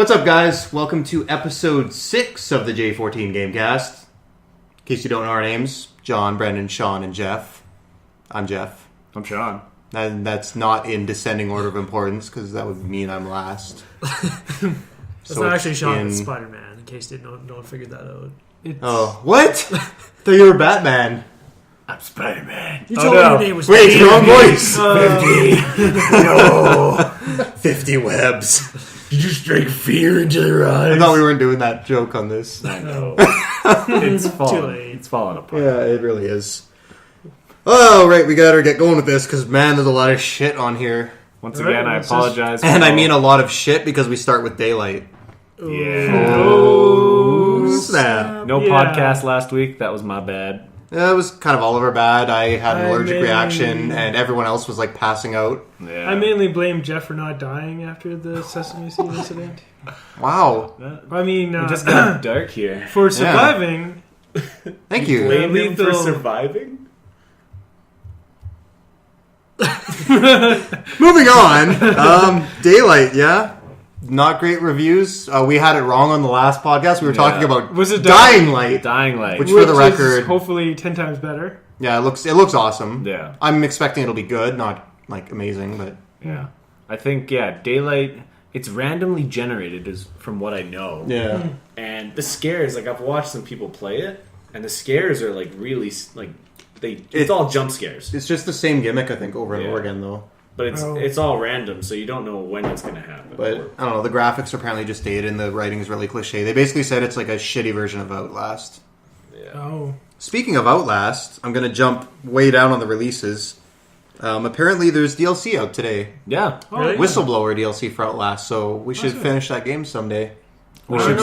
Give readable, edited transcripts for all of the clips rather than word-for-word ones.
What's up, guys? Welcome to episode 6 of the J14 Gamecast. In case you don't know our names, John, Brendan, Sean, and Jeff. I'm Jeff. I'm Sean. And that's not in descending order of importance, because that would mean I'm last. It's not actually Sean, it's Spider-Man, in case no one figured that out. Oh, what? I thought you were Batman. I'm Spider-Man. You told me your name was Wait, wrong voice. 50. No. 50 webs. You just drink fear into their eyes. I thought we weren't doing that joke on this. I know. It's falling. It's falling apart. Yeah, it really is. Oh, right, we gotta get going with this, because, man, there's a lot of shit on here. Once again, I apologize. And I mean a lot of shit, because we start with daylight. Yeah. Oh, snap. No podcast last week. That was my bad. Yeah, it was kind of all of our bad. I had an allergic reaction, and everyone else was, like, passing out. Yeah. I mainly blame Jeff for not dying after the Sesame Seed incident. Wow. I mean... it just got dark here. For surviving... Thank you. Blame him for surviving? Moving on. Daylight, yeah. Not great reviews. We had it wrong on the last podcast. We were talking about Dying Light. Dying Light. Which for the record... is hopefully 10 times better. Yeah, it looks awesome. Yeah. I'm expecting it'll be good, not, like, amazing, but... Yeah. I think, Daylight... It's randomly generated, is from what I know. Yeah. And the scares, like, I've watched some people play it, and the scares are, like, really, like... It's all jump scares. It's just the same gimmick, I think, over and over again, though. But it's all random, so you don't know when it's going to happen. But, I don't know, the graphics are apparently just dated and the writing is really cliche. They basically said it's like a shitty version of Outlast. Yeah. Oh. Speaking of Outlast, I'm going to jump way down on the releases. Apparently there's DLC out today. Yeah. Oh, really? Whistleblower DLC for Outlast, so we should finish that game someday. We should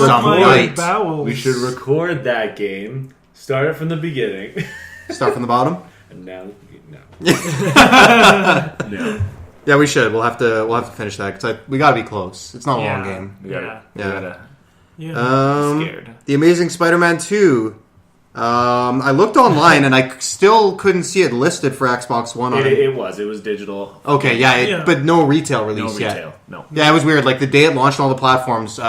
We should record that game, start it from the beginning. Start from the bottom? And now... No. No. Yeah, we should. We'll have to finish that because we got to be close. It's not a long game. I'm scared. The Amazing Spider-Man 2. I looked online and I still couldn't see it listed for Xbox One. It was digital. Okay, but no retail release yet. No retail. No. Yeah, it was weird. Like the day it launched on all the platforms,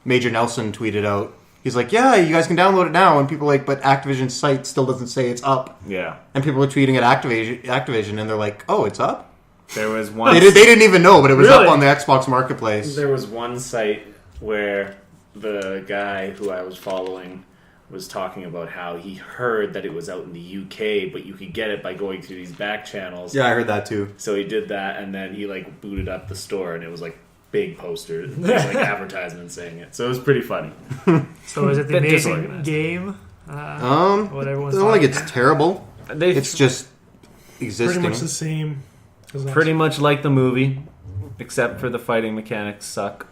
Major Nelson tweeted out. He's like, yeah, you guys can download it now. And people are like, but Activision's site still doesn't say it's up. Yeah. And people were tweeting at Activision, and they're like, oh, it's up? There was one... They didn't even know, but it was up on the Xbox Marketplace. There was one site where the guy who I was following was talking about how he heard that it was out in the UK, but you could get it by going through these back channels. Yeah, I heard that too. So he did that, and then he like booted up the store, and it was like big posters, like advertisements saying it. So it was pretty funny. So is it the Amazing Game? What everyone's I don't think it's terrible. It's just existing. Pretty much the same. Pretty much like the movie, except for the fighting mechanics suck.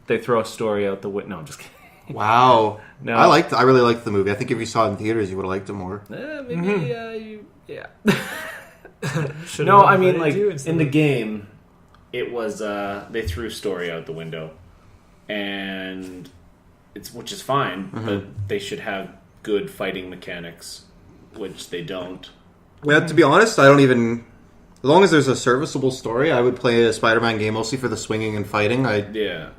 They throw a story out the window. No, I'm just kidding. Wow. No. I really liked the movie. I think if you saw it in theaters, you would have liked it more. Maybe, yeah. No, I mean, like, in the game, it was, they threw story out the window. And which is fine, but they should have good fighting mechanics, which they don't. Well, to be honest, I don't even... As long as there's a serviceable story, I would play a Spider-Man game mostly for the swinging and fighting. For the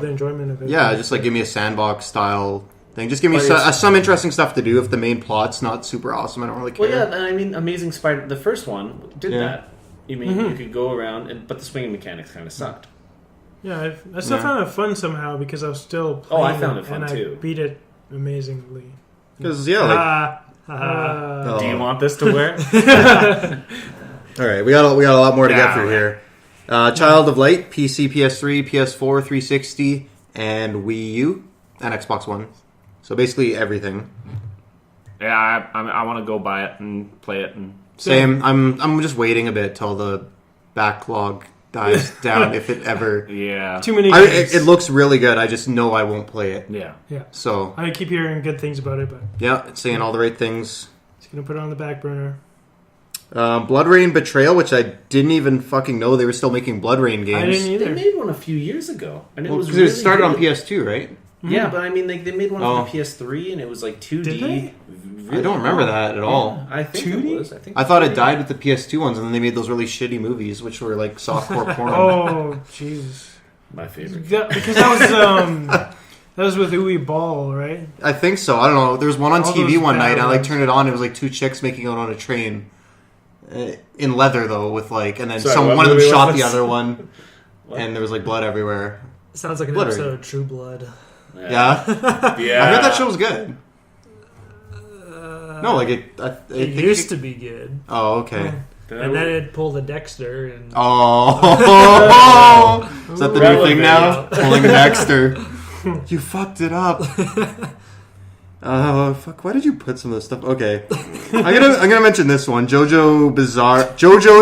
enjoyment of it. Yeah, just like give me a sandbox style thing. Just give me some interesting stuff to do. If the main plot's not super awesome, I don't really care. Well, yeah, I mean, Amazing Spider... The first one did that. You mean you could go around, but the swinging mechanics kind of sucked. Yeah, I still found it fun somehow because I was still playing I found it fun too. I beat it amazingly. Because, do you want this to wear? All right, we got a lot more to get through here. Child of Light, PC, PS3, PS4, 360, and Wii U, and Xbox One. So basically everything. Yeah, I want to go buy it and play it. And Same. I'm just waiting a bit till the backlog dies down, if it ever. Yeah. Too many games. It looks really good. I just know I won't play it. Yeah. So I keep hearing good things about it, but it's saying all the right things. Just gonna put it on the back burner. Blood Rain Betrayal, which I didn't even fucking know they were still making Blood Rain games. I didn't either. They made one a few years ago, and it was because it started on PS2, right? Yeah, but I mean, they made one for the PS3, and it was like 2D. Did they? Really I don't remember that at all. I think 2D? it was. I thought it died with the PS2 ones, and then they made those really shitty movies, which were like softcore porn. Oh, jeez. My favorite. Because that was with Uwe Ball, right? I think so. I don't know. There was one on All TV those one night. I ones. turned it on. It was two chicks making out on a train, in leather though, with and then Sorry, one of them movie shot was the this? other one, and there was blood everywhere. Sounds like an Blood episode of True Blood. Yeah. Yeah. I heard that show was good. No, It used to be good. Oh, okay. And then it pulled a Dexter. And Oh, is that the new Relevant. thing now? Pulling Dexter. You fucked it up. Oh fuck! Why did you put some of this stuff? Okay, I'm gonna mention this one: JoJo's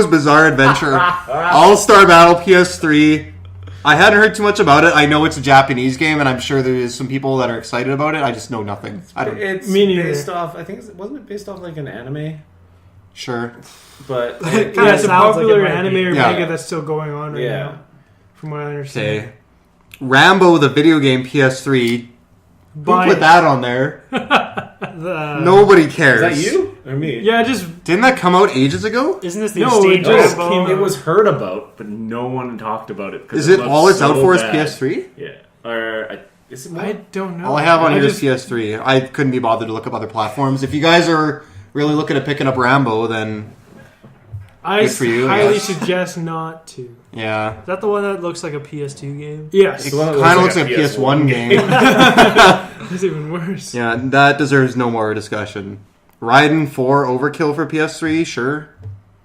Bizarre Adventure All-Star Battle PS3. I hadn't heard too much about it. I know it's a Japanese game, and I'm sure there is some people that are excited about it. I just know nothing. I don't. It's Me neither. based off. I think wasn't it based off like an anime? Sure. But Yeah, it's a sounds popular like it might anime be. or Yeah. manga that's still going on right Yeah. now, from what I understand. Okay. Rambo, the video game PS3. Who Buy put it. that on there? The- Nobody cares. is that you or me? Yeah, just Didn't that come out ages ago? Isn't this the No, Esteemed it just Rambo? came out. It was heard about, but no one talked about it. 'cause Is it looked all it's so out for is bad. PS3? Yeah. Or is it more? I don't know. All I have on here is just- PS3. I couldn't be bothered to look up other platforms. If you guys are really looking at picking up Rambo, then I Good for you, I highly guess. suggest not to. Is yeah. that the one that looks like a PS2 game? Yes. It the one that kind of looks looks like a PS1 game. It's even worse. Yeah, that deserves no more discussion. Raiden 4 Overkill for PS3, sure.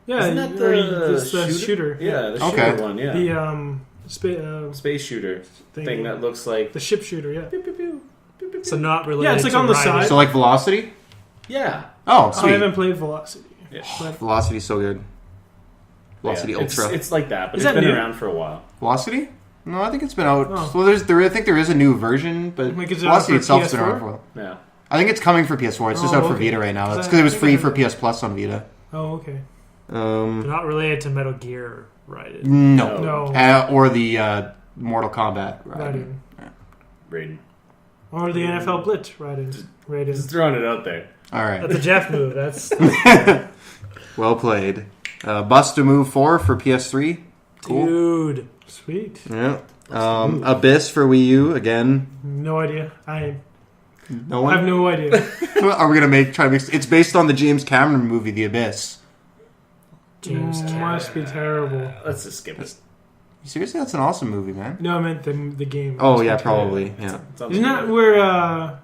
Yeah, Isn't that it's the the shooter. Yeah, the Okay. shooter one. Yeah, The space shooter thing that looks like. the ship shooter. Yeah. Pew, pew, pew, pew, pew, So pew. not related. Yeah, it's like to on the Riding. side. So like Velocity? Yeah. Oh, I sweet. haven't played Velocity. Yeah. But Velocity's so good. Velocity Yeah, Ultra. It's like that, but Is it's that been new? around for a while. Velocity? No, I think it's been out. Oh. Well, I think there is a new version, but Like, is it out Velocity for itself's been PS4? around for a while. Yeah. I think it's coming for PS4. It's just Oh, out for okay. Vita right now. It's I because it was think free I for heard PS Plus on Vita. Oh, okay. They're not related to Metal Gear Raiden. No. No. Or the Mortal Kombat. Raiden. Raiden. Or the NFL Blitz Raiden. Just Raiden. throwing it out there. All right. That's a Jeff move. That's Well played. Bust a Move 4 for PS3. Cool. dude. Sweet. Yeah. Abyss for Wii U again. No idea. I No one. have no idea. Are we gonna try to mix? It's based on the James Cameron movie, The Abyss. James Must be terrible. Let's just skip it. Seriously, that's an awesome movie, man. No, I meant the game. Oh Must be yeah, terrible. probably. Yeah. Sounds Isn't that good. where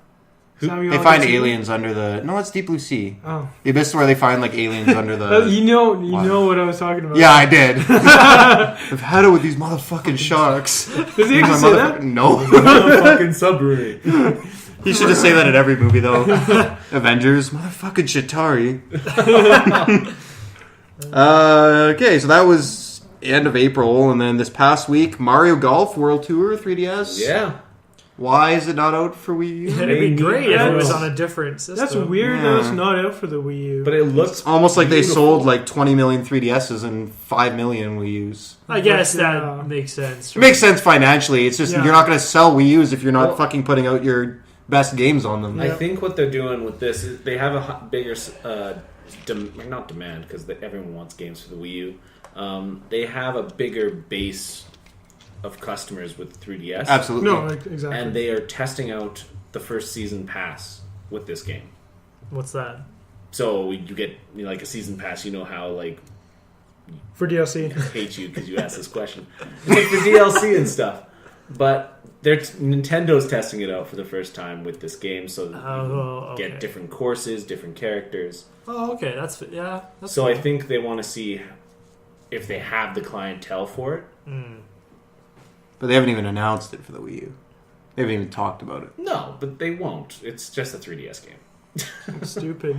Samuel They find Jackson- aliens under the. No, it's Deep Blue Sea. Oh, The Abyss is where they find aliens under the. you know what I was talking about. Yeah, I did. I've had it with these motherfucking sharks. Does he actually say that? No. fucking submarine? He should just say that in every movie, though. Avengers, motherfucking Chitauri. Okay, so that was end of April, and then this past week, Mario Golf World Tour 3DS. Yeah. Why is it not out for Wii U? It'd be great if Yeah, it was that's- on a different system. That's weird Yeah. that it's not out for the Wii U. But it looks Almost like they beautiful. sold 20 million 3DSs and 5 million Wii U's. I guess But, that makes sense. It makes sense financially. It's just Yeah. you're not going to sell Wii U's if you're not Well- fucking putting out your best games on them. Yeah. I think what they're doing with this is they have a bigger, not demand because everyone wants games for the Wii U. They have a bigger base of customers with 3DS. Absolutely. no, exactly. And they are testing out the first season pass with this game. What's that? So you get a season pass. You know how for DLC. I hate you because you asked this question. It's like the DLC and stuff. But Nintendo's testing it out for the first time with this game, so that you Oh, can okay. get different courses, different characters. Oh, okay. That's So cool. I think they want to see if they have the clientele for it. But they haven't even announced it for the Wii U. They haven't even talked about it. No, but they won't. It's just a 3DS game. Stupid.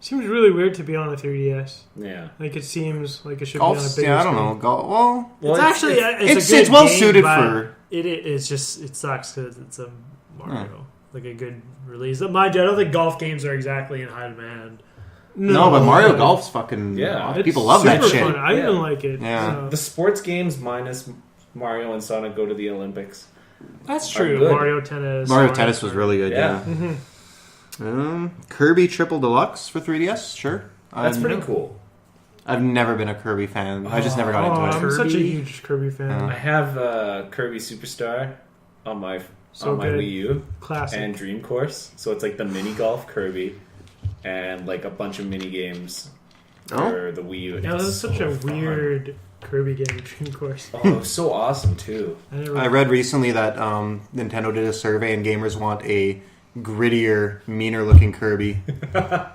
Seems really weird to be on a 3DS. Yeah. It seems like it should be on a Golf's, bigger yeah, I don't screen. know. Well, Well, it's actually it's a good well game, suited but for. It's just it sucks because it's a Mario, like a good release. Mind you, I don't think golf games are exactly in high demand. No, but Mario Golf's fucking. Yeah. It's people love that super shit. Fun. I Yeah. even like it. Yeah. So. the sports games minus Mario and Sonic go to the Olympics. That's are true. good. Mario Tennis. Mario Tennis was really good. Yeah. Yeah. Kirby Triple Deluxe for 3DS. Sure. That's pretty cool. I've never been a Kirby fan. I just never got into it. I'm such a huge Kirby fan. I have Kirby Superstar on my Wii U. Classic. And Dream Course. So it's like the mini golf Kirby and like a bunch of mini games for the Wii U. Yeah, this is such a weird Kirby game, Dream Course. Oh, it was so awesome too. I read recently that Nintendo did a survey and gamers want a grittier, meaner looking Kirby.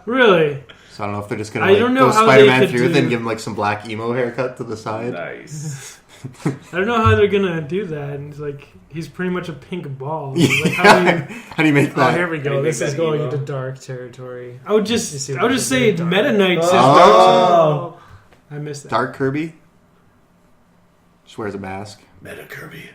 Really? So I don't know if they're just going to go Spider-Man through it and give him like some black emo haircut to the side. Nice. I don't know how they're gonna do that. And it's like he's pretty much a pink ball. Like, how do you make that? Oh, here we go. This is going into dark territory. I would just say dark. Meta Knight says dark. I missed that. Dark Kirby? Just wears a mask. Meta Kirby.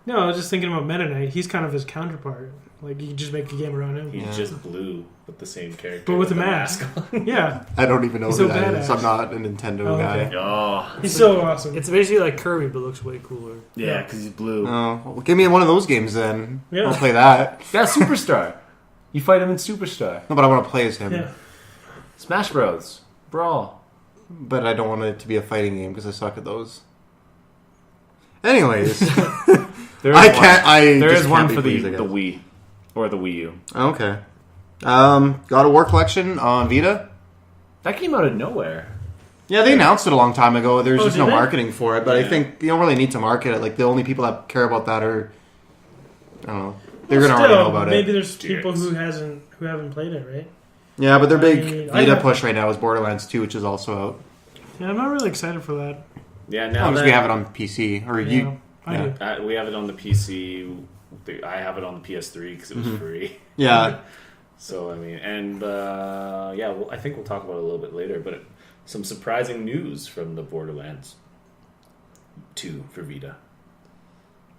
No, I was just thinking about Meta Knight. He's kind of his counterpart. Like, you can just make a game around him. He's just blue with the same character. But with a mask. on. Yeah. I don't even know He's who so that badass. is. I'm not a Nintendo guy. Oh. He's so awesome. It's basically like Kirby, but looks way cooler. Yeah, because he's blue. Oh, well, give me one of those games then. Yeah. I'll play that. Yeah, Superstar. You fight him in Superstar. No, but I want to play as him. Yeah. Smash Bros. Brawl. But I don't want it to be a fighting game because I suck at those. Anyways. There is one for the Wii. Or the Wii U. Okay. God of War Collection on Vita. That came out of nowhere. Yeah, they announced it a long time ago. There's just no did they? marketing for it. But I think you don't really need to market it. Like, the only people that care about that are... I don't know. They're going to already know about maybe it. there's people who haven't played it, right? Yeah, but their big I Vita know. push right now is Borderlands 2, which is also out. Yeah, I'm not really excited for that. Yeah, As now long as that we have it on PC. Or Yeah, you... I yeah. do. we have it on the PC. I have it on the PS3 because it was free. Yeah. So, I mean, and yeah, well, I think we'll talk about it a little bit later, but some surprising news from the Borderlands 2 for Vita.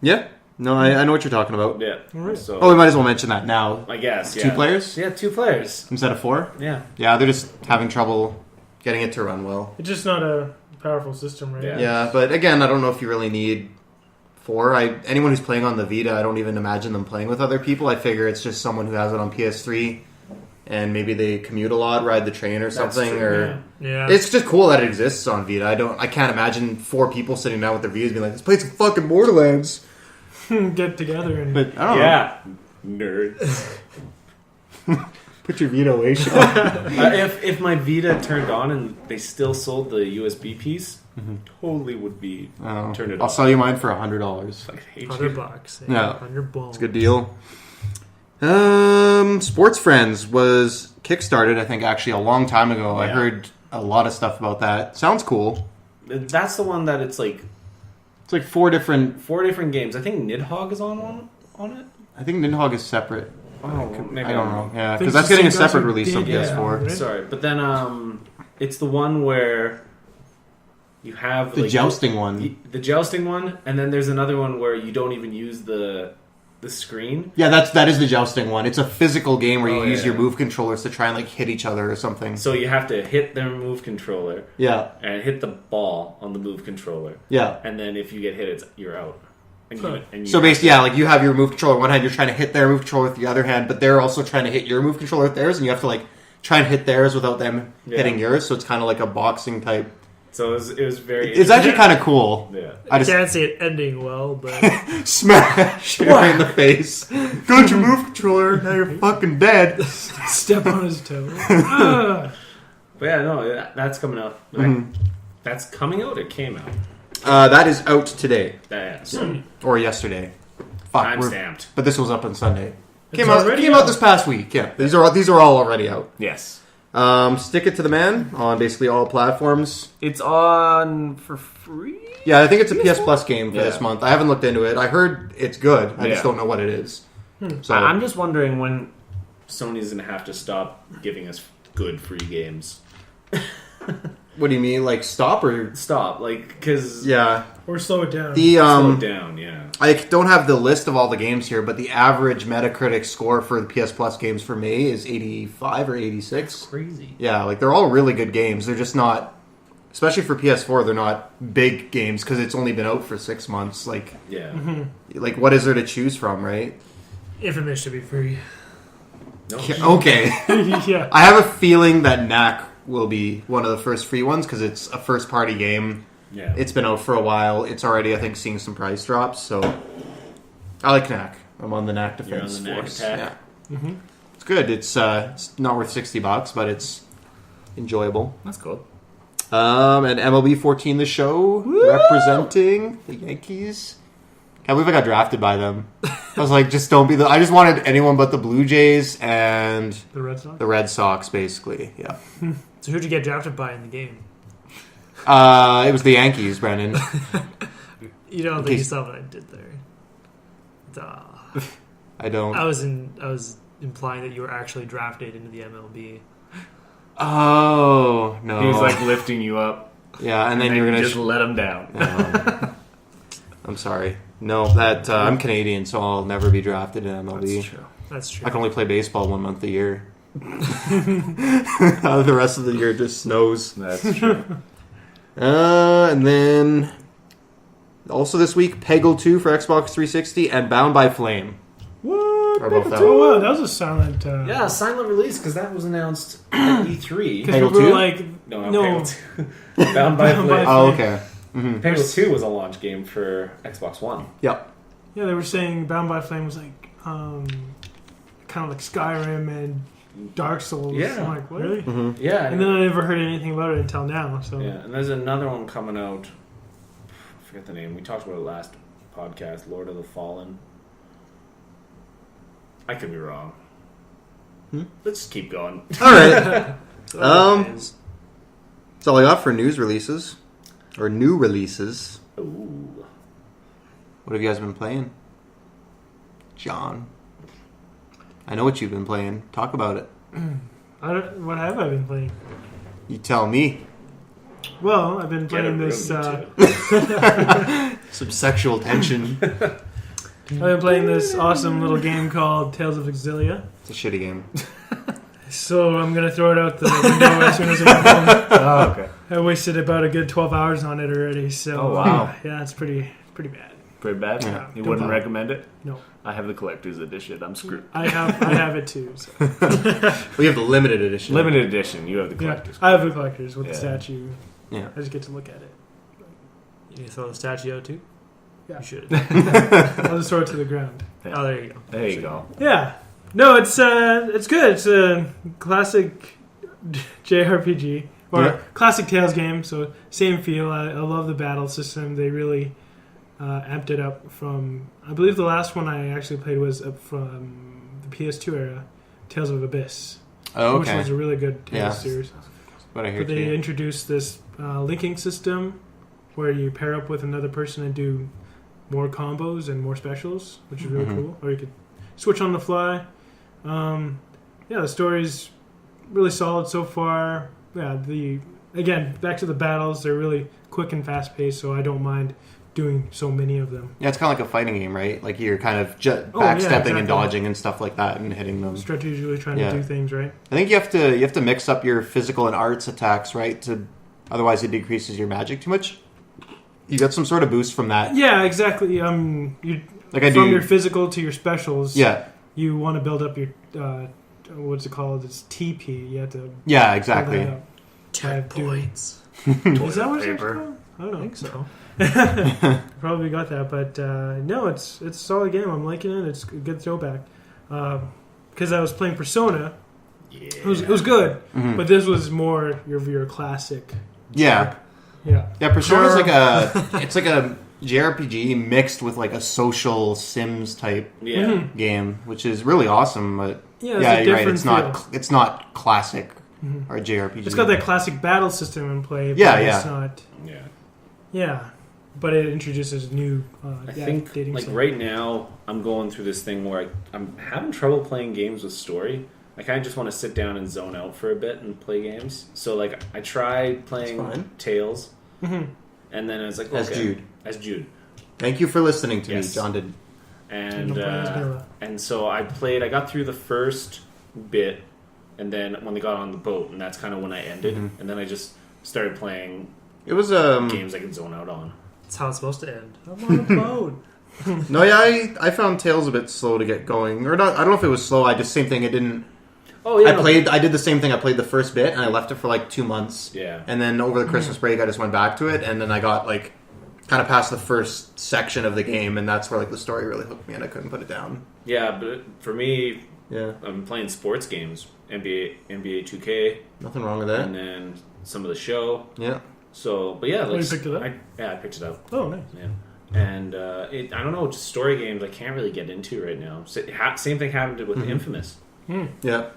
Yeah. No, I know what you're talking about. Yeah. Alright. So, Oh, we might as well mention that now. I guess, yeah. 2 players? Yeah, 2 players. Instead of 4? Yeah. Yeah, they're just having trouble getting it to run well. It's just not a powerful system, right? Yeah. Yeah, but again, I don't know if you really need 4. Anyone who's playing on the Vita, I don't even imagine them playing with other people. I figure it's just someone who has it on PS3 and maybe they commute a lot, ride the train or something. true, or Yeah. It's just cool that it exists on Vita. I can't imagine 4 people sitting down with their Vitas being like, let's play some fucking Borderlands. Get together and But I don't know. Yeah. Nerds. Put your Vita away, Sean. If my Vita turned on and they still sold the USB piece, totally would be turn it I'll off. sell you mine for $100. I hate $100. you. Yeah. 100 bones. It's a good deal. Sports Friends was kickstarted, I think, actually a long time ago. I Yeah. heard a lot of stuff about that. Sounds cool. That's the one that it's like It's like 4 different... 4 different games. I think Nidhogg is on it. I think Nidhogg is separate. Oh, maybe I don't know. Yeah, Think because that's it's the getting a same guys separate who release on did, PS4. right? Sorry, but then it's the one where you have The like, jousting one. the jousting one, and then there's another one where you don't even use the screen. Yeah, that is the jousting one. It's a physical game where you Oh, use yeah. your move controllers to try and like hit each other or something. So you have to hit their move controller Yeah, and hit the ball on the move controller, yeah. and then if you get hit, you're out. And you So basically, yeah, like you have your move controller in one hand, you're trying to hit their move controller with the other hand, but they're also trying to hit your move controller with theirs, and you have to like try and hit theirs without them hitting yours. So it's kind of like a boxing type. So it was very. It's actually kind of cool. Yeah. I just Can't see it ending well, but smash him right in the face. Got your move controller, now you're fucking dead. step on his toe. Ah. But yeah, no, that's coming out. That's coming out. It came out. That is out today So or yesterday. Fuck, time we're- stamped. but this was up on Sunday. It's Came already out out. this past week. Yeah, these are all already out. Yes, Stick It to the Man on basically all platforms. it's on for free. Yeah, I think it's a PS Plus game for Yeah. this month. I haven't looked into it. I heard it's good. I just Yeah. don't know what it is. So I'm just wondering when Sony's gonna have to stop giving us good free games. what do you mean? Like stop or Stop, like, because yeah? Or slow it down. The slow it down. Yeah, I don't have the list of all the games here, but the average Metacritic score for the PS Plus games for May is 85 or 86. crazy. Yeah, like they're all really good games. They're just not, especially for PS4, they're not big games because it's only been out for 6 months. Like, Yeah. like what is there to choose from, right? Infamous should be free. No. Yeah, okay. Yeah. I have a feeling that Knack will be one of the first free ones because it's a first-party game. Yeah. It's been out for a while. It's already, I think, seeing some price drops. So I like Knack. I'm on the Knack defense You're on the force. Knack attack. Yeah. Mm-hmm. It's good. It's not worth $60, but it's enjoyable. That's cool. And MLB 14, the show, representing the Yankees. Can't believe I got drafted by them. I was like, just don't be I just wanted anyone but the Blue Jays and The Red Sox? the Red Sox, basically. Yeah. So who'd you get drafted by in the game? It was the Yankees, Brennan. You don't think you saw what I did there? I don't. I was implying that you were actually drafted into the MLB. Oh, no. He was like lifting you up. Yeah, and then you're going to just let him down. I'm sorry. No, I'm Canadian, so I'll never be drafted in MLB. That's true. I can only play baseball 1 month a year. The rest of the year just snows. That's true. And then also this week, Peggle 2 for Xbox 360 and Bound by Flame. What? Are both out. Oh, wow, that was a silent... Yeah, silent release because that was announced at E3. Peggle people 2? were like, No, no. Peggle 2. Bound by Flame. Oh, okay. Mm-hmm. Peggle 2 was a launch game for Xbox One. Yep. Yeah, they were saying Bound by Flame was like kind of like Skyrim and Dark Souls. Yeah. I'm like, what? Really? Mm-hmm. Yeah. And then I never heard anything about it until now. So Yeah, and there's another one coming out. I forget the name. We talked about it last podcast. Lord of the Fallen. I could be wrong. Let's just keep going. All right. That's all I got for news releases. Or new releases. Ooh. What have you guys been playing? John. I know what you've been playing. Talk about it. What have I been playing? You tell me. Well, I've been Get a playing room, this. you two. Some sexual tension. I've been playing this awesome little game called Tales of Exilia. It's a shitty game. So I'm gonna throw it out the window as soon as I'm home. Oh, okay. I wasted about a good 12 hours on it already. So Oh, wow. yeah, it's pretty bad. Pretty bad? Yeah. You Don't wouldn't bother. recommend it? No. I have the collector's edition. I'm screwed. I have it too. So. We have the limited edition. Limited edition. You have the Yeah, collector's. I have the collectors with the Yeah. statue. Yeah. I just get to look at it. You throw the statue out too? Yeah. You should. I'll just throw it to the ground. Yeah. Oh, there you go. There you go. Yeah. No, it's good. It's a classic JRPG or classic Tales game. So same feel. I love the battle system. They really amped it up from. I believe the last one I actually played was up from the PS2 era, Tales of Abyss, Oh, which okay. was a really good Tales Yeah. series. What I hear But they too. introduced this linking system where you pair up with another person and do more combos and more specials, which is really Mhm. cool. Or you could switch on the fly. The story's really solid so far. Yeah, again, back to the battles. They're really quick and fast paced, so I don't mind doing so many of them. Yeah, it's kind of like a fighting game, right? Like you're kind of backstepping Oh, yeah, exactly. and dodging and stuff like that and hitting them. Strategically trying Yeah. to do things right. I think you have to mix up your physical and arts attacks, right? Otherwise it decreases your magic too much. You got some sort of boost from that. Yeah, exactly. Like I From do. your physical to your specials. Yeah. You want to build up your what's it called? It's TP. You have to. Yeah, exactly. build that up. Tech points. Is that what it's paper. called? I don't know. I think so. Probably got that, but no, it's a solid game. I'm liking it. It's a good throwback. Because I was playing Persona, Yeah. it was good, Mhm. but this was more your classic. Yeah. Yeah, Yeah, Persona's it's like a JRPG mixed with like a social Sims type Yeah. Mhm. game, which is really awesome, but yeah. It's yeah, a you're right. different It's not classic Mhm. or JRPG. It's got that classic battle system in play. But Yeah, It's yeah. not. Yeah. Yeah, but it introduces new. I think dating like sim. right now I'm going through this thing where I'm having trouble playing games with story. I kind of just want to sit down and zone out for a bit and play games. So like I tried playing That's fine. Tales, Mhm. and then I was like, As okay, Jude. as Jude, Thank you for listening to Yes. me, John did. and No problem. and so I got through the first bit, and then when they got on the boat, and that's kind of when I ended, Mhm. and then I just started playing It was games I could zone out on. That's how it's supposed to end. I'm on a boat. No, yeah, I found Tales a bit slow to get going, or not. I don't know if it was slow. I just same thing. It didn't. Oh yeah, I did the same thing. I played the first bit and I left it for like 2 months. Yeah. And then over the Christmas break, I just went back to it, and then I got like kind of past the first section of the game, and that's where like the story really hooked me, and I couldn't put it down. Yeah, but for me, Yeah. I'm playing sports games, NBA 2K, Nothing wrong with that. and then some of the show. Yeah. So, but yeah, like, you picked it up? I picked it up. Oh, nice. Yeah. And I don't know, just story games I can't really get into right now. Same thing happened with Infamous. Yeah.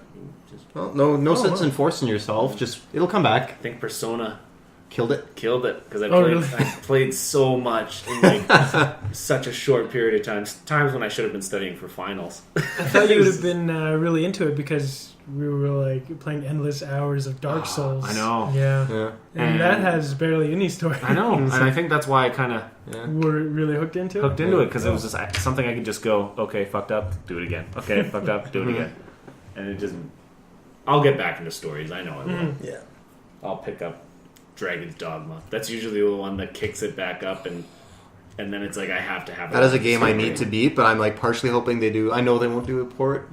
Well, no sense in forcing yourself. Just it'll come back. I think Persona Killed it. because really? I played so much in like such a short period of time. Times when I should have been studying for finals. I thought you would have been really into it because we were like playing endless hours of Dark Souls. I know. Yeah. And that has barely any story. I know, and I think that's why I kind of We're really hooked into it. it because it was just something I could just go, okay, fucked up, do it again. Okay, fucked up, do it again, and it just. I'll get back into stories. I know I will. Yeah. I'll pick up Dragon's Dogma. That's usually the one that kicks it back up, and then it's like I have to have. That is a game I need to beat, but I'm like partially hoping they do. I know they won't do a port,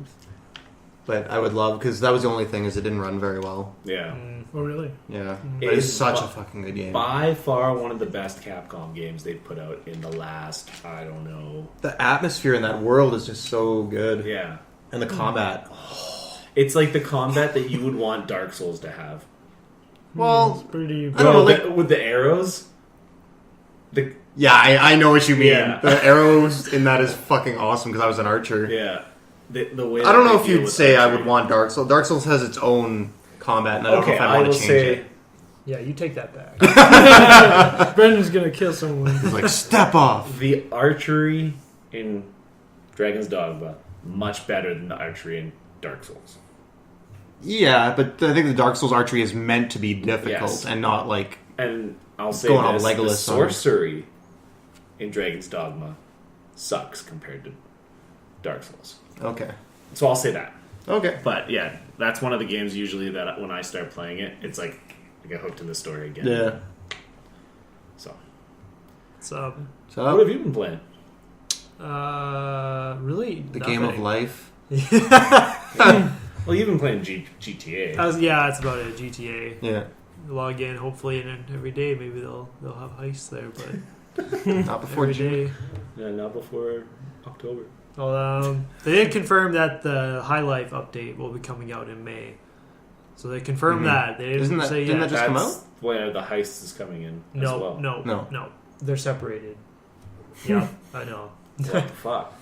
but I would love, because that was the only thing, is it didn't run very well. Yeah. Oh, really? Yeah. It But it's is such a fucking good game. By far one of the best Capcom games they've put out in the last, I don't know. The atmosphere in that world is just so good. Yeah. And the combat. It's like the combat that you would want Dark Souls to have. Well, It's pretty. I don't know, like, with the arrows. yeah, I know what you mean. Yeah. The arrows in that is fucking awesome, because I was an archer. Yeah. The way I don't know that if they deal you'd with say I archery. would want Dark Souls. Dark Souls has its own combat, and I don't know if I I want will to change say it. Yeah, you take that back. Brendan's gonna kill someone. It's like, step off! the archery in Dragon's Dogma much better than the archery in Dark Souls. Yeah, but I think the Dark Souls archery is meant to be difficult, Yes. and not like... And I'll say Going all this, Legolas the on it. sorcery in Dragon's Dogma sucks compared to Dark Souls. Okay. So I'll say that. Okay. But yeah, that's one of the games usually that when I start playing it, it's like I get hooked in the story again. Yeah. So, So, So, what have you been playing? really, the game of life. Well, you've been playing GTA. Yeah, it's about it. GTA. Yeah. Log in, hopefully, and then every day maybe they'll have heists there, but Not before every June. day. Yeah, not before October. Well, they did confirm that the High Life update will be coming out in May. So they confirmed that. They didn't say didn't yet. that just come That's out? where the heist is coming in as well. No. They're separated. Yeah, I know. What the fuck?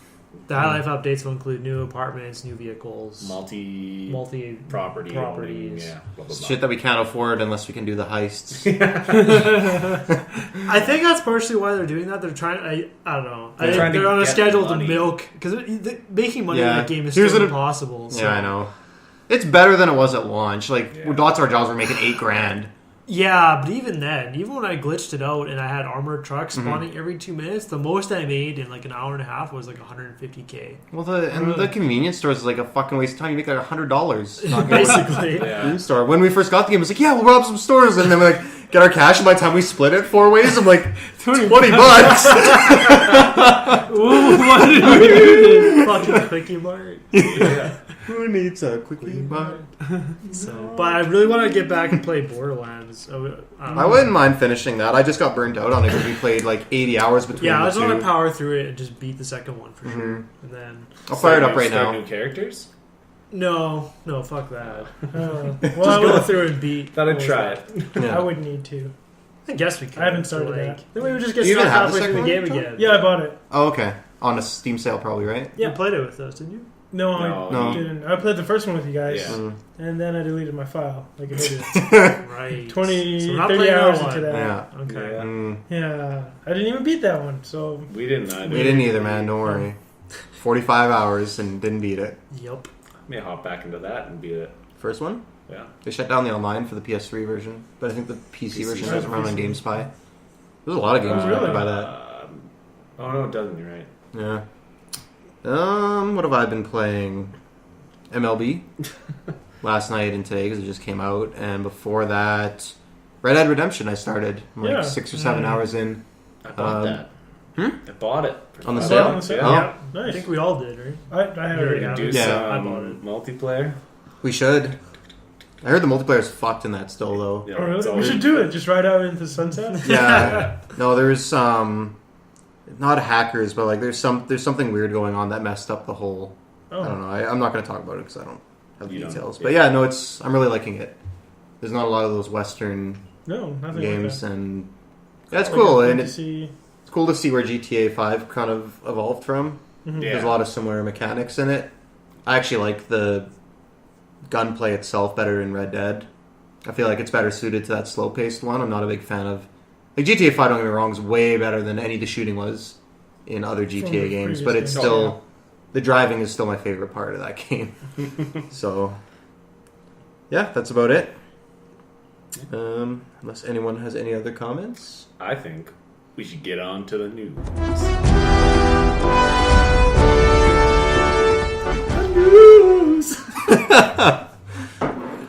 The High Life updates will include new apartments, new vehicles, Multi properties. owning, yeah, blah, blah, blah. Shit that we can't afford unless we can do the heists. I think that's partially why they're doing that. They're trying. I don't know. I They're trying think to they're on a get schedule money. to milk, because making money in Yeah. that game is Here's still an- impossible. So. Yeah, I know. It's better than it was at launch. Like, Yeah. Dots Our Jobs were making $8,000. Yeah, but even then, even when I glitched it out and I had armored trucks spawning every 2 minutes, the most I made in like an hour and a half was like 150K. Well, the convenience stores is like a fucking waste of time. You make like $100. Basically. Yeah. Food store. When we first got the game, it was like, yeah, we'll rob some stores, and then we like get our cash. And by the time we split it 4 ways, I'm like, $20. Ooh, what did we do? Fucking Quickie Mart. Yeah. Who needs a quickie bar? So, but I really want to get back and play Borderlands. I wouldn't mind finishing that. I just got burnt out on it because we played like 80 hours between Yeah, I the just want two. to power through it and just beat the second one for sure. And then I'll fire it up right Start now. New characters? no, fuck that. Well, Just I, go would, through and beat. Thought I'd what was try that? it. Yeah. I would need to. I guess we could. I haven't started like, that. Then we would just get Do you stuck even have the halfway through the second game one, again. Yeah, I bought it. Oh, okay. On a Steam sale, probably, right? You played it with us, didn't you? No, No. I didn't. I played the first one with you guys, Yeah. and then I deleted my file like an idiot. Right. 20, So we're not 30 playing that hours one. into that. Yeah. Okay. Yeah. Yeah, I didn't even beat that one, so We didn't either. We didn't either, man. Don't worry. 45 hours and didn't beat it. Yup. May hop back into that and beat it. First one? Yeah. They shut down the online for the PS3 version, but I think the PC version PC. doesn't run on GameSpy. There's a lot of games really? by that. Oh no, it doesn't. You're right. Yeah. What have I been playing? MLB last night and today because it just came out, and before that, Red Dead Redemption. I started. I'm like Yeah. 6 or 7 hours in. I bought that. Hmm? I bought it On the I bought sale? it on the sale. Oh. Yeah, I nice. think we all did, right? I had You already it. have Do it. Yeah. some I bought it. multiplayer. We should. I heard the multiplayer is fucked in that still, though. Yeah, really? We should do it. Just ride out into the sunset. Yeah. No, there's not hackers, but like there's something weird going on that messed up the whole. I don't know. I'm not going to talk about it because I don't have the details. But yeah, no, I'm really liking it. There's not a lot of those Western games, like and it's cool. And it's cool to see where GTA 5 kind of evolved from. Mm-hmm. Yeah. There's a lot of similar mechanics in it. I actually like the gunplay itself better in Red Dead. I feel like it's better suited to that slow-paced one. I'm not a big fan of... Like, GTA 5, don't get me wrong, is way better than any of the shooting was in other GTA games, but it's still... The driving is still my favorite part of that game. So, yeah, that's about it. Unless anyone has any other comments? I think we should get on to the news.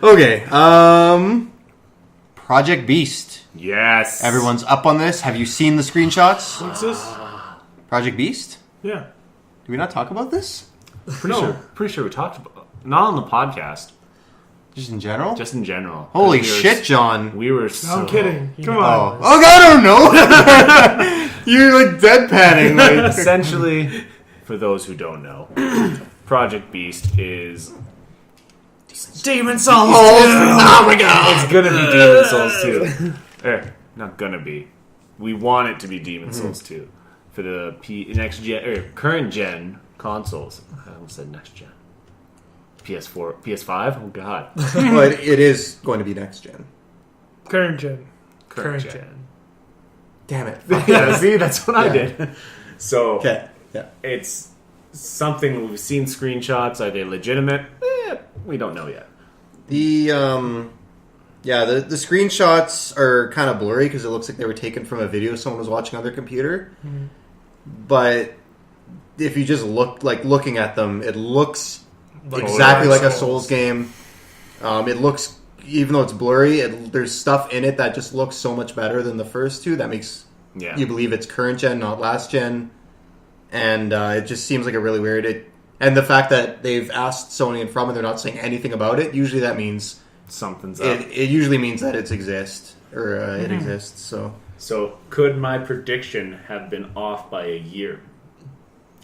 Okay, Project Beast. Yes. Everyone's up on this. Have you seen the screenshots? What's this? Project Beast? Yeah. Did we not talk about this? Pretty sure we talked about it. Not on the podcast. Just in general? Just in general. Holy shit, John. We were I'm kidding. Come on. Oh, I don't know. You're like deadpanning. Like. Essentially, for those who don't know, Project Beast is... Demon Souls 2! Oh my god! It's gonna be Demon Souls 2. Not gonna be. We want it to be Demon Souls 2 for the next gen, current gen consoles. I almost said next gen. PS4, PS5. Oh god. But it is going to be next gen. Current gen. Current gen. Damn it! Yeah, see, that's what I did. So okay, yeah, it's something we've seen screenshots. Are they legitimate? We don't know yet. The screenshots are kind of blurry because it looks like they were taken from a video someone was watching on their computer. Mm-hmm. But if you just looking at them, it looks exactly like a Souls game. It looks, even though it's blurry, there's stuff in it that just looks so much better than the first two. That makes you believe it's current gen, not last gen. And it just seems like a really weird... And the fact that they've asked Sony and From and they're not saying anything about it, usually that means... Something's up. It usually means that it exists. It exists, So, could my prediction have been off by a year?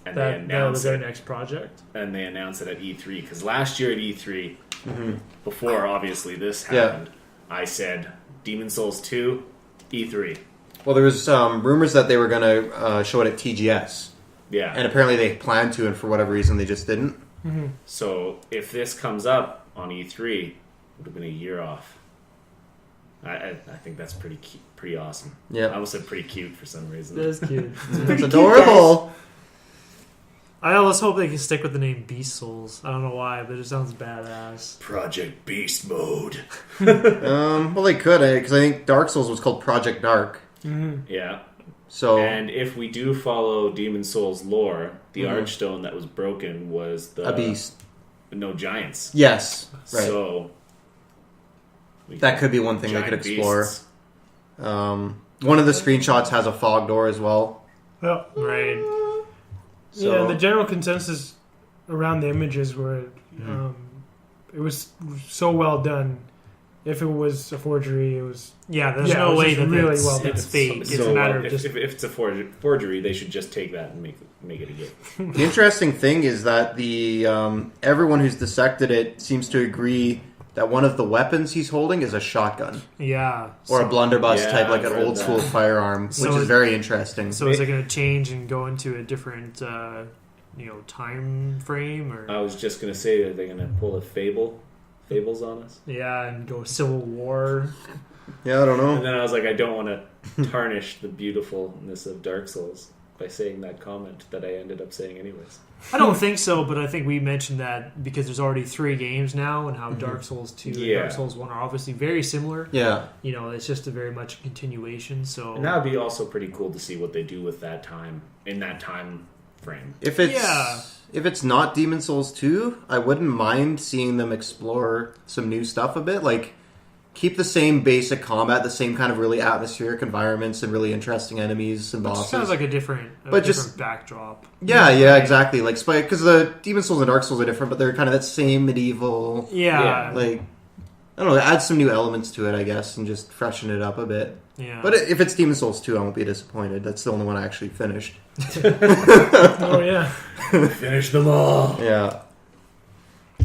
And that was their next project? And they announced it at E3. Because last year at E3, before obviously this happened, I said Demon Souls 2, E3. Well, there was rumors that they were going to show it at TGS. Yeah. And apparently they planned to, and for whatever reason they just didn't. Mm-hmm. So if this comes up on E3, it would have been a year off. I think that's pretty awesome. Yeah. I almost said pretty cute for some reason. That is cute. It's adorable. I always hope they can stick with the name Beast Souls. I don't know why, but it sounds badass. Project Beast Mode. Well, they could, because I think Dark Souls was called Project Dark. Mm-hmm. Yeah. So, and if we do follow Demon Souls lore, the Archstone that was broken was a beast. No, giants. Yes, right. So that could be one thing they could explore. One of the screenshots has a fog door as well. Yeah. Right. So, yeah, the general consensus around the images were it was so well done. If it was a forgery, it was... Yeah, there's no way that really well done. it's fake. So it's a matter of just... If it's a forgery, they should just take that and make it a game. The interesting thing is that the everyone who's dissected it seems to agree that one of the weapons he's holding is a shotgun. Yeah. Or a blunderbuss type, like an old school firearm, which is very interesting. So is it going to change and go into a different time frame? Or I was just going to say, are they going to pull a Fables on us? Yeah, and go Civil War. Yeah, I don't know. And then I was like, I don't want to tarnish the beautifulness of Dark Souls by saying that comment that I ended up saying anyways. I don't think so, but I think we mentioned that because there's already 3 games now, and how Dark Souls 2 and Dark Souls 1 are obviously very similar. Yeah. It's just a very much a continuation. So, and that would be also pretty cool to see what they do with that time, in that time frame. If it's not Demon Souls 2, I wouldn't mind seeing them explore some new stuff a bit. Like, keep the same basic combat, the same kind of really atmospheric environments and really interesting enemies and bosses. It sounds like a different backdrop. Yeah, exactly. Like Spike, because the Demon Souls and Dark Souls are different, but they're kind of that same medieval. Yeah. Like, I don't know, add some new elements to it, I guess, and just freshen it up a bit. Yeah. But if it's Demon Souls 2, I won't be disappointed. That's the only one I actually finished. Oh, yeah. Finish them all. Yeah.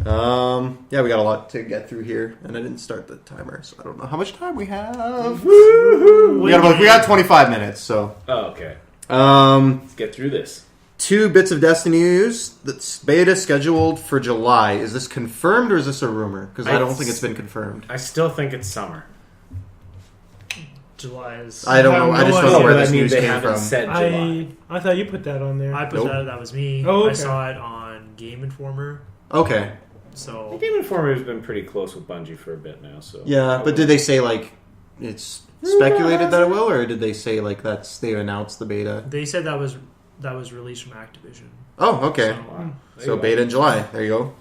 Yeah, we got a lot to get through here, and I didn't start the timer, so I don't know how much time we have. Woo-hoo! We got 25 minutes, so. Oh, okay. Let's get through this. 2 bits of Destiny news. That's beta scheduled for July. Is this confirmed or is this a rumor? Because I don't think it's been confirmed. I still think it's summer. July is. I don't know. I just don't know where this news came from. Said July. I thought you put that on there. I put that was me. Oh, okay. I saw it on Game Informer. Okay. So Game Informer has been pretty close with Bungie for a bit now. So yeah, but did they say like it's speculated that it will, or did they say like they announced the beta? They said that was released from Activision. Oh, okay. So beta in July. There you go.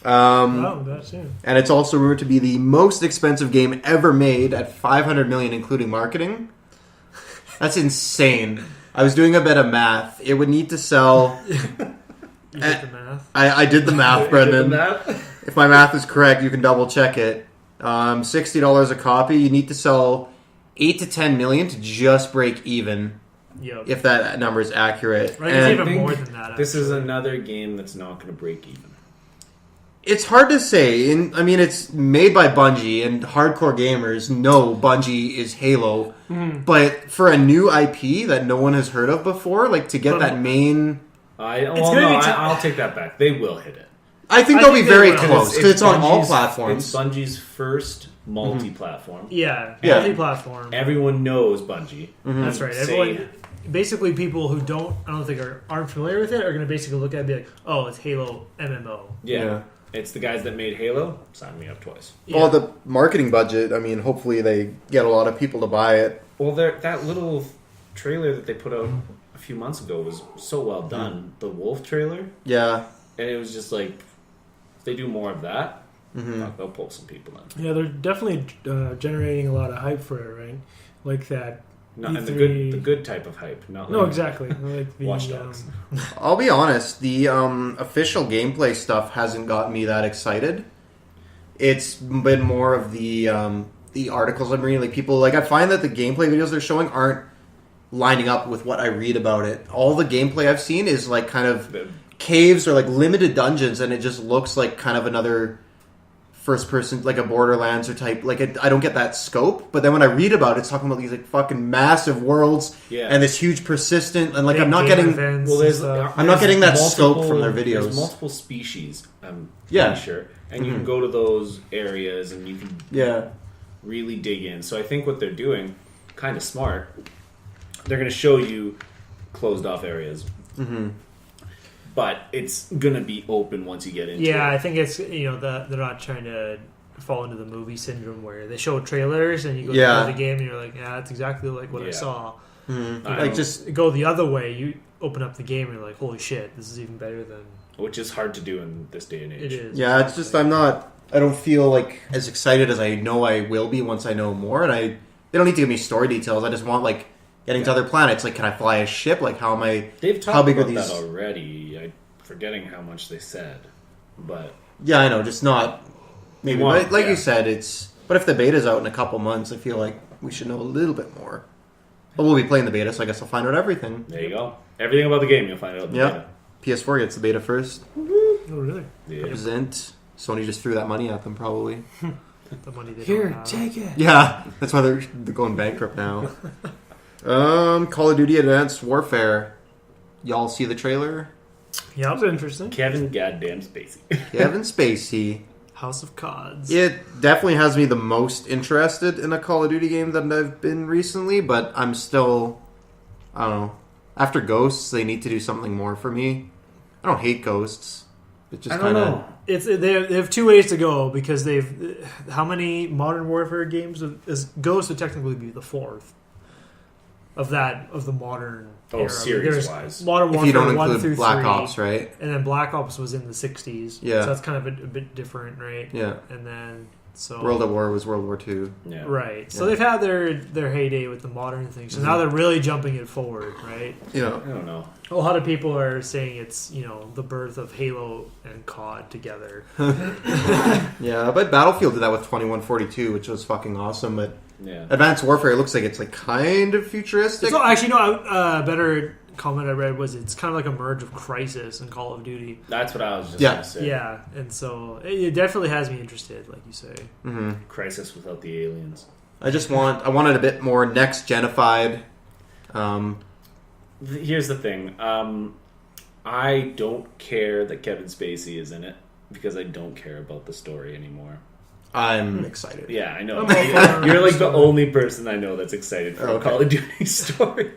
That's it. And it's also rumored to be the most expensive game ever made at $500 million, including marketing. That's insane. I was doing a bit of math. It would need to sell. You did the math. I did the math, Brendan. If my math is correct, you can double check it. $60 a copy. You need to sell 8 to 10 million to just break even. Yep. If that number is accurate. Right, it's even more than that. This is another game that's not going to break even. It's hard to say. It's made by Bungie, and hardcore gamers know Bungie is Halo. Mm. But for a new IP that no one has heard of before, like to get that main... I'll take that back. They will hit it. I think they'll be very close, because it's on all platforms. It's Bungie's first multi-platform. Yeah, multi-platform. Everyone knows Bungie. Mm-hmm. That's right. Everyone... Basically, people who aren't familiar with it are going to basically look at it and be like, "Oh, it's Halo MMO." Yeah. It's the guys that made Halo. Sign me up twice. Yeah. Well, the marketing budget. Hopefully they get a lot of people to buy it. Well, that little trailer that they put out a few months ago was so well done. The Wolf trailer. Yeah. And it was just like, if they do more of that, they'll pull some people in. Yeah, they're definitely generating a lot of hype for it, right? Like that. And the good type of hype. Exactly. Like the Watch Dogs. I'll be honest. The official gameplay stuff hasn't got me that excited. It's been more of the articles I'm reading. Like people, I find that the gameplay videos they're showing aren't lining up with what I read about it. All the gameplay I've seen is like kind of caves or like limited dungeons, and it just looks like kind of another first person, like a Borderlands or type. I don't get that scope. But then when I read about it, it's talking about these like fucking massive worlds and this huge persistent, and I'm not getting. I'm not getting that scope from their videos. There's multiple species. I'm pretty sure, and you can go to those areas and you can really dig in. So I think what they're doing, kind of smart. They're going to show you closed off areas. Mm-hmm. But it's gonna be open once you get into it. Yeah, I think it's they're not trying to fall into the movie syndrome where they show trailers and you go to the game and you're like, yeah, that's exactly like what I saw. Mm-hmm. Just go the other way. You open up the game and you're like, holy shit, this is even better than. Which is hard to do in this day and age. It is. Yeah, it's just I don't feel like as excited as I know I will be once I know more. And they don't need to give me story details. I just want getting to other planets. Like, can I fly a ship? Like, how am I? They've talked about that already. I'm forgetting how much they said, but yeah, I know. Just not maybe. You said, it's. But if the beta's out in a couple months, I feel like we should know a little bit more. But we'll be playing the beta, so I guess I'll find out everything. There you go. Everything about the game, you'll find out. In the beta. PS4 gets the beta first. Oh, really? Yeah. Present. Sony just threw that money at them, probably. The money they Here, don't have. take it. Yeah, that's why they're going bankrupt now. Call of Duty Advanced Warfare. Y'all see the trailer? Yeah, that was interesting. Kevin goddamn Spacey. Kevin Spacey. House of Cards. It definitely has me the most interested in a Call of Duty game that I've been recently, but I'm still, I don't know. After Ghosts, they need to do something more for me. I don't hate Ghosts. It just kind of. They have 2 ways to go because they've. How many Modern Warfare games? Ghosts would technically be the 4th of the modern. Era. Series-wise. Modern Warfare if you don't 1 include through Black 3, Ops, right? And then Black Ops was in the 60s. Yeah. So that's kind of a bit different, right? Yeah. And then So World at War was World War II. Yeah. Right. So they've had their heyday with the modern things. So now they're really jumping it forward, right? Yeah. I don't know. A lot of people are saying it's, the birth of Halo and COD together. Yeah, but Battlefield did that with 2142, which was fucking awesome. But Yeah. Advanced Warfare, it looks like it's like kind of futuristic. So actually, a better comment I read was it's kind of like a merge of Crysis and Call of Duty. That's what I was just going to say. Yeah, and so it definitely has me interested, like you say. Mm-hmm. Crisis without the aliens. I wanted a bit more next genified. Here's the thing. I don't care that Kevin Spacey is in it because I don't care about the story anymore. I'm excited. Yeah, I know. You're like the only person I know that's excited for a Call of Duty story.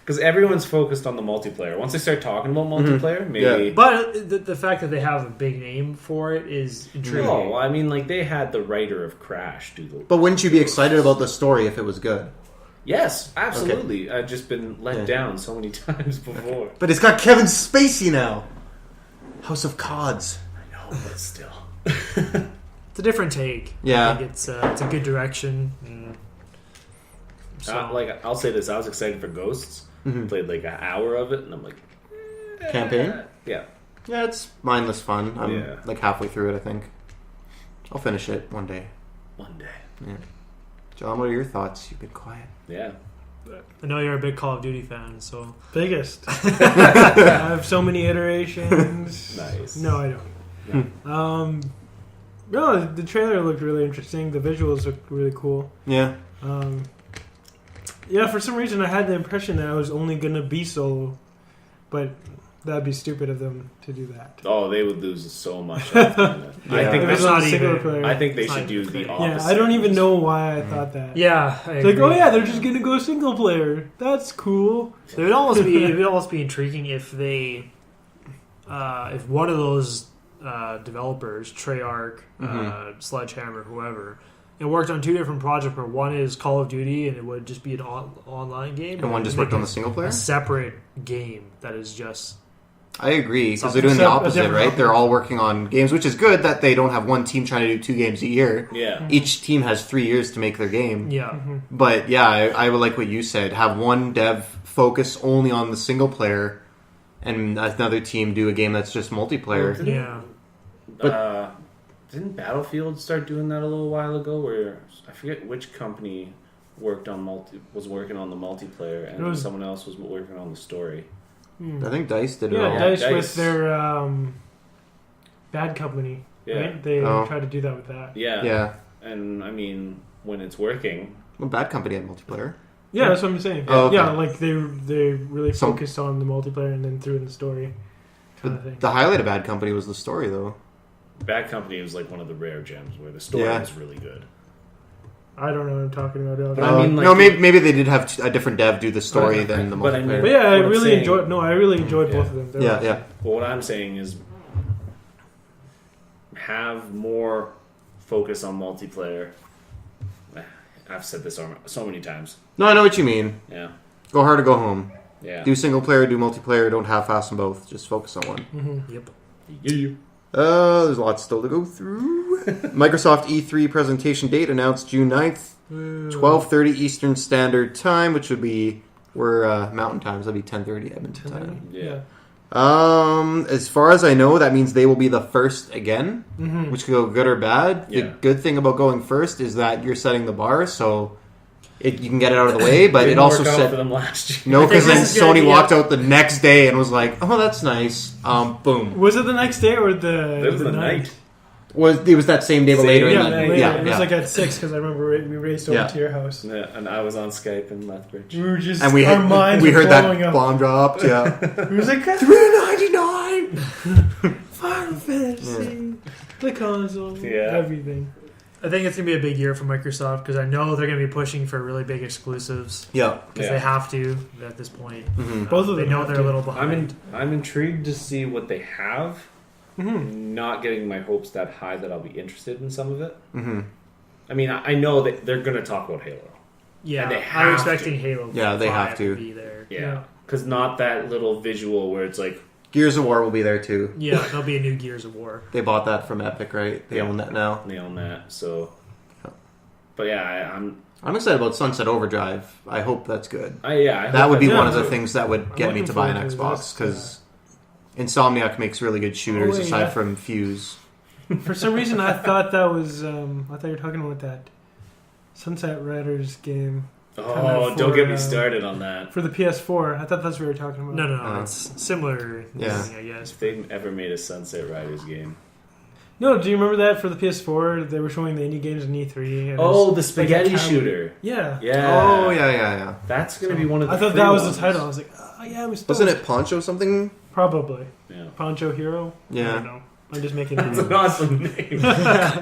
Because everyone's focused on the multiplayer. Once they start talking about multiplayer, maybe... Yeah. But the fact that they have a big name for it is intriguing. No, I mean, like, they had the writer of Crash do the... But wouldn't you be excited about the story if it was good? Yes, absolutely. Okay. I've just been let down so many times before. Okay. But it's got Kevin Spacey now. House of Cards. I know, but still. It's a different take. Yeah. I think it's a good direction. So. I'll say this. I was excited for Ghosts. Mm-hmm. Played like an hour of it, and I'm like... Campaign? Yeah. Yeah, it's mindless fun. I'm like halfway through it, I think. I'll finish it one day. One day. Yeah. John, what are your thoughts? You've been quiet. Yeah. I know you're a big Call of Duty fan, so... Biggest. I have so many iterations. Nice. No, I don't. Yeah. No, the trailer looked really interesting. The visuals looked really cool. Yeah. Yeah, for some reason I had the impression that I was only going to be solo, but that'd be stupid of them to do that. Oh, they would lose so much. I think it's not single player. I think they should do the opposite. Yeah, I don't even know why I thought that. Yeah, it's like, oh yeah, they're just going to go single player. That's cool. It would almost be intriguing if they, if one of those developers, Treyarch, Sledgehammer, whoever. It worked on two different projects where one is Call of Duty and it would just be an online game. And one just worked on the single player? A separate game that is just... I agree, because they're doing the opposite, right? They're all working on games, which is good that they don't have one team trying to do 2 games a year. Yeah. Each team has 3 years to make their game. Yeah. Mm-hmm. But yeah, I would like what you said. Have one dev focus only on the single player and another team do a game that's just multiplayer. Yeah. Didn't Battlefield start doing that a little while ago? Where I forget which company was working on the multiplayer, and someone else was working on the story. I think DICE did it all. DICE with their Bad Company, right? They tried to do that with that. Yeah. And I mean, when it's working, Well, Bad Company had multiplayer. Yeah, that's what I'm saying. Oh, okay. Yeah, like they really focused on the multiplayer and then threw in the story. Kind of thing. The highlight of Bad Company was the story, though. Bad Company was like one of the rare gems where the story was really good. I don't know what I'm talking about. But I mean, like, no, maybe they did have a different dev do the story than the multiplayer. But yeah, I really enjoyed both of them. Yeah. But what I'm saying is, have more focus on multiplayer. I've said this so many times. No, I know what you mean. Yeah. Go hard or go home. Yeah. Do single player, do multiplayer. Don't half-ass them both. Just focus on one. Mm-hmm. Yep. Yeah. There's lots still to go through. Microsoft E3 presentation date announced June 9th, 12:30 Eastern Standard Time, which would be Mountain Time. So that'd be 10:30 Edmonton time. Yeah. As far as I know, that means they will be the first again, which could go good or bad. Yeah. The good thing about going first is that you're setting the bar, so you can get it out of the way. But it also said for them last year. no, because then Sony walked out the next day and was like, "Oh, that's nice." Boom. Was it the next day or the night? It was that same day, but later in the later. It was like at 6 because I remember we raced over to your house. Yeah, and I was on Skype in Lethbridge. We were just and we our minds heard that up. bomb dropped. Yeah, it was like $3.99. Final Fantasy, the console, everything. I think it's going to be a big year for Microsoft because I know they're going to be pushing for really big exclusives. Yeah. Because they have to at this point. Mm-hmm. Both of them. They know they're a little behind. I'm intrigued to see what they have. Not getting my hopes that high that I'll be interested in some of it. Mm-hmm. I mean, I know that they're going to talk about Halo. Yeah, and I'm expecting Halo. Yeah, they have to be there. Yeah. Because not that little visual where it's like Gears of War will be there too. Yeah, there'll be a new Gears of War. They bought that from Epic, right? They own that now. They own that. So, but yeah, I'm excited about Sunset Overdrive. I hope that's good. I that would be that's one of good. the things that would get me to buy an Xbox because Insomniac makes really good shooters aside from Fuse. For some reason, I thought that was. I thought you were talking about that Sunset Riders game. Oh, don't get me started on that. For the PS4, I thought that's what we were talking about. No, it's similar. Yeah, I guess. If they ever made a Sunset Riders game. No, do you remember that for the PS4? They were showing the indie games in E3. Oh, the spaghetti shooter. Yeah. Yeah. Oh, yeah. That's going to be one of the I thought free that was ones. the title. I was like, oh, yeah, it was. Wasn't it Poncho something? Probably. Yeah. Poncho Hero? I don't Yeah. know. I'm just making That's it an awesome name.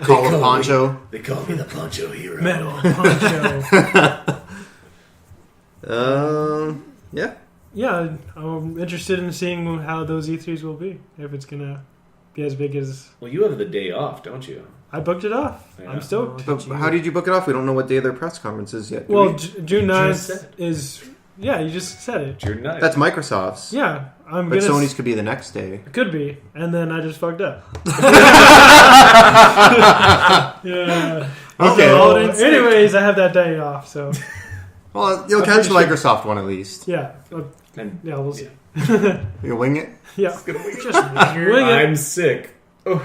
Call of Poncho. They call me the Poncho Hero. Metal Poncho. Yeah. Yeah, I'm interested in seeing how those E3s will be. If it's going to be as big as... Well, you have the day off, don't you? I booked it off. Yeah. I'm stoked. But how did you book it off? We don't know what day their press conference is yet. Well, we? June 9th said. is... Yeah, you just said it. June 9th. That's Microsoft's. Yeah, I'm But gonna... Sony's could be the next day. It could be, and then I just fucked up. Yeah. Okay. So, anyways, I have that day off, so Well, you'll catch the Microsoft one at least. yeah. And Yeah, we'll see. You'll wing it. Yeah. Just weird. Wing it. I'm sick. Oh.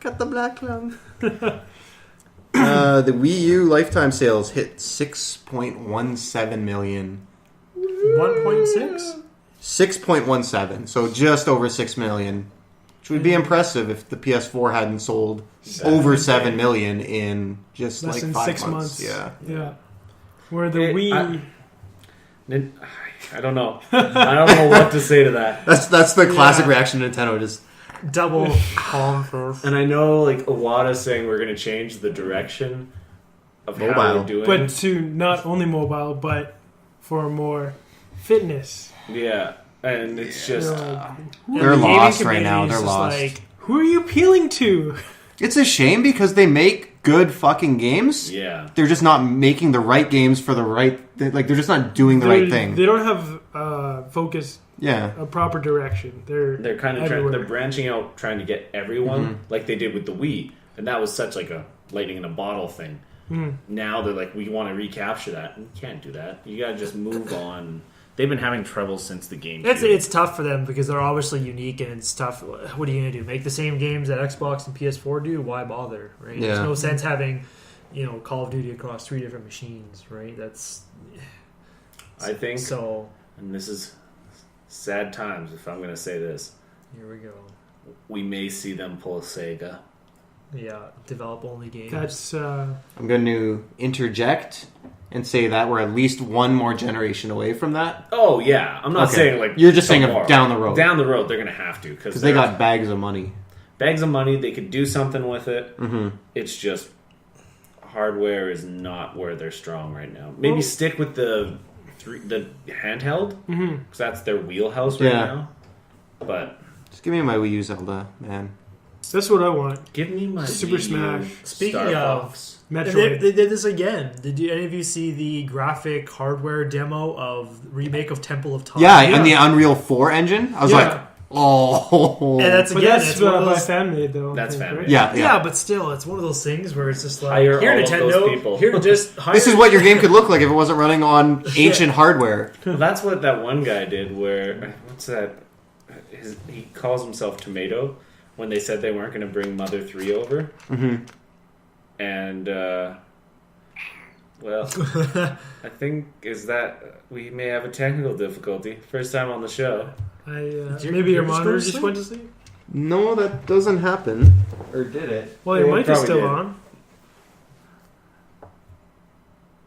Got the black clown. The Wii U lifetime sales hit 6.17 million. 1.6? 6.17, so just over 6 million. Which would be impressive if the PS4 hadn't sold over 7 million in just Less like than 5 6 months. months. Yeah. Yeah. Where the Wii... I don't know. I don't know what to say to that. That's the classic reaction to Nintendo. Just Double palm first. And I know, like, Iwata's saying we're going to change the direction of how Mobile. we're doing. But to not only mobile, but for more fitness. Yeah, and it's just... they're lost right now. They're lost. Like, Who are you appealing to? It's a shame because they make good fucking games. yeah. They're just not making the right games for the right... Like, they're just not doing the right thing. They don't have focus, Yeah. a proper direction. They're Kind of everywhere. they're branching out, trying to get everyone like they did with the Wii, and that was such like a lightning in a bottle thing. Now they're like, we want to recapture that. You can't do that. You gotta just move on. They've been having trouble since the GameCube. it's tough for them because they're obviously unique and it's tough. What are you going to do? Make the same games that Xbox and PS4 do? Why bother, right? Yeah. There's no sense having, Call of Duty across 3 different machines, right? I think, So, and this is sad times if I'm going to say this, here we go. we may see them pull a Sega. Yeah, develop only games. That's I'm going to interject and say that we're at least one more generation away from that. Oh yeah, I'm not Okay. saying like You're just saying tomorrow. down the road. Down the road, they're going to have to Because they got bags of money. bags of money. They could do something with it. Mm-hmm. It's just hardware is not where they're strong right now. Maybe stick with the handheld because that's their wheelhouse right now. But Just give me my Wii U Zelda, man. that's what I want. give me my Super Wii U Smash. Speaking Star of- Fox. And Metroid. they did this again. Did any of you see the graphic hardware demo of remake of Temple of Time? Yeah, and the Unreal 4 engine. I was like, oh. And that's But again, that's it's one of by those. fan made though. I That's think, fan right? made. Yeah. Yeah, but still, it's one of those things where it's just like Hire here, all of Nintendo. those people. Here, just hire. This is what your game could look like if it wasn't running on ancient hardware. Well, that's what that one guy did. Where what's that? He calls himself Tomato. When they said they weren't going to bring Mother 3 over, and well, I think is that we may have a technical difficulty. First time on the show. Maybe your monitor just went to sleep. No, that doesn't happen. Or did it? Well, your It mic is probably still did. on.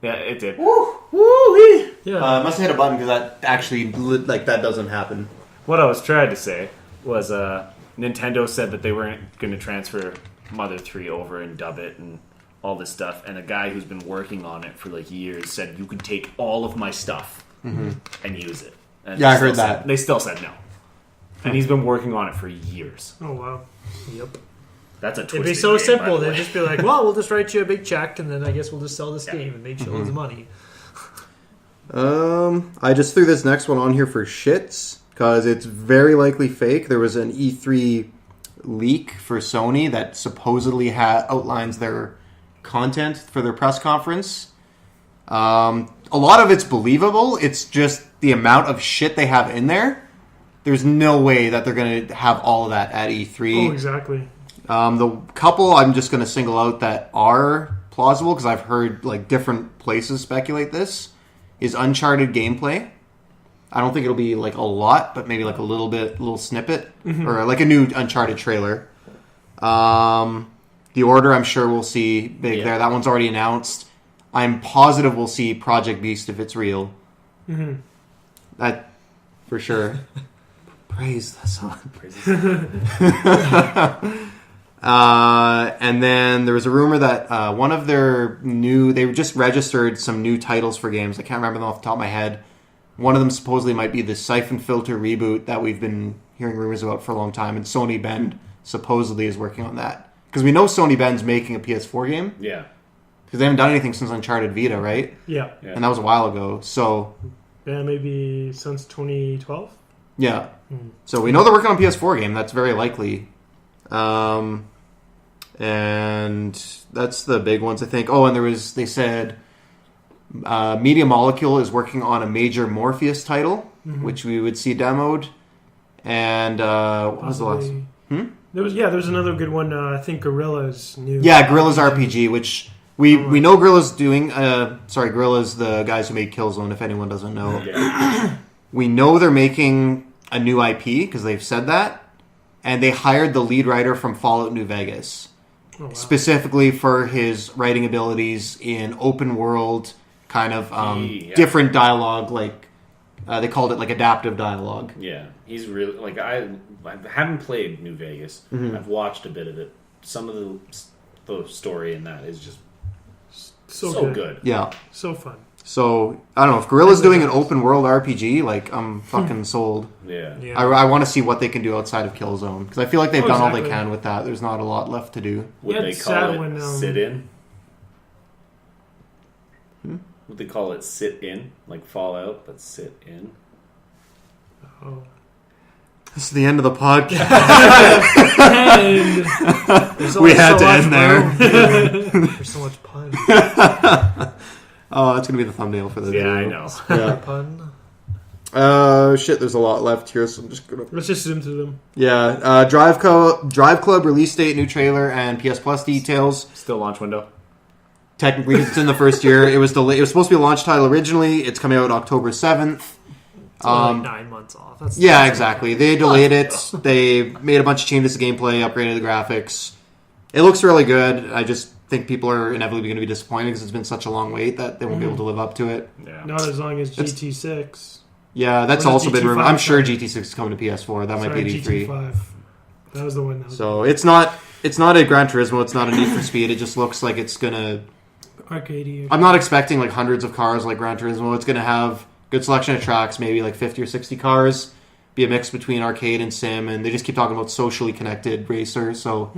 Yeah, it did. Yeah. Must have hit a button because that actually, that doesn't happen. What I was trying to say was Nintendo said that they weren't going to transfer Mother 3 over and dub it and all this stuff. And a guy who's been working on it for like years said, you can take all of my stuff and use it. And Yeah, I they heard still that. They still said no. And he's been working on it for years. Oh wow. Yep. That's a It'd be twisted so game, simple. by the They'd way. just be like, "Well, we'll just write you a big check, and then I guess we'll just sell this game and make shitloads of money." I just threw this next one on here for shits. because it's very likely fake. There was an E3 leak for Sony that supposedly outlines their content for their press conference. A lot of it's believable. It's just the amount of shit they have in there. There's no way that they're going to have all of that at E3. Oh, exactly. The couple I'm just going to single out that are plausible, because I've heard like different places speculate this, is Uncharted gameplay. I don't think it'll be like a lot, but maybe like a little snippet, or like a new Uncharted trailer. The Order, I'm sure we'll see big there. That one's already announced. I'm positive we'll see Project Beast if it's real. That for sure. Praise the sun. And then there was a rumor that one of their they just registered some new titles for games. I can't remember them off the top of my head. One of them supposedly might be the Siphon Filter reboot that we've been hearing rumors about for a long time, and Sony Bend supposedly is working on that. Because we know Sony Bend's making a PS4 game. Yeah. Because they haven't done anything since Uncharted Vita, right? Yeah. And that was a while ago. So Yeah, maybe since 2012. yeah. So we know they're working on a PS4 game. That's very likely. And that's the big ones, I think. Oh, and they said Media Molecule is working on a major Morpheus title, which we would see demoed. And what was the last? There was another good one. I think Gorilla's new. Yeah, Gorilla's RPG, which we know Gorilla's doing. Gorilla's the guys who made Killzone, if anyone doesn't know. Yeah. We know they're making a new IP because they've said that. And they hired the lead writer from Fallout New Vegas. Oh, wow. Specifically for his writing abilities in open world kind of different dialogue, like they called it like adaptive dialogue. Yeah, he's really like I haven't played New Vegas. I've watched a bit of it. Some of the story in that is just so good. Yeah, So fun. so I don't know if Gorilla's doing an open world RPG. Like I'm fucking sold. Yeah. I want to see what they can do outside of Killzone because I feel like they've done all they exactly. can with that. There's not a lot left to do. Would Yeah, they it's call sad it when, sit in? Would they call it sit in? Like Fallout, but sit in? Oh. This is the end of the podcast. And there's We only had to much end there. room. There's so much pun. Oh, that's gonna be the thumbnell for the video. Yeah, I know. Yeah. Pun. Shit, there's a lot left here, so I'm just gonna... Let's just zoom through them. Yeah, Drive Club release date, new trailer, and PS Plus details. Still launch window. Technically, it's in the first year. It was delayed. It was supposed to be a launch title originally. It's coming out October 7th. It's only like 9 months off. That's Exactly. They delayed it. They made a bunch of changes to gameplay, upgraded the graphics. It looks really good. I just think people are inevitably going to be disappointed because it's been such a long wait that they won't be able to live up to it. Yeah. Not as long as GT6. Yeah, that's Or also been GT5 rumored. I'm sure sorry. GT6 is coming to PS4. That might Sorry, be at E3. GT5. That was the one. That was So it's not a Gran Turismo. It's not a Need for Speed. It just looks like it's gonna. arcadey. I'm not expecting like hundreds of cars like Gran Turismo. It's gonna have good selection of tracks, maybe like 50 or 60 cars. Be a mix between arcade and sim, and they just keep talking about socially connected racers. So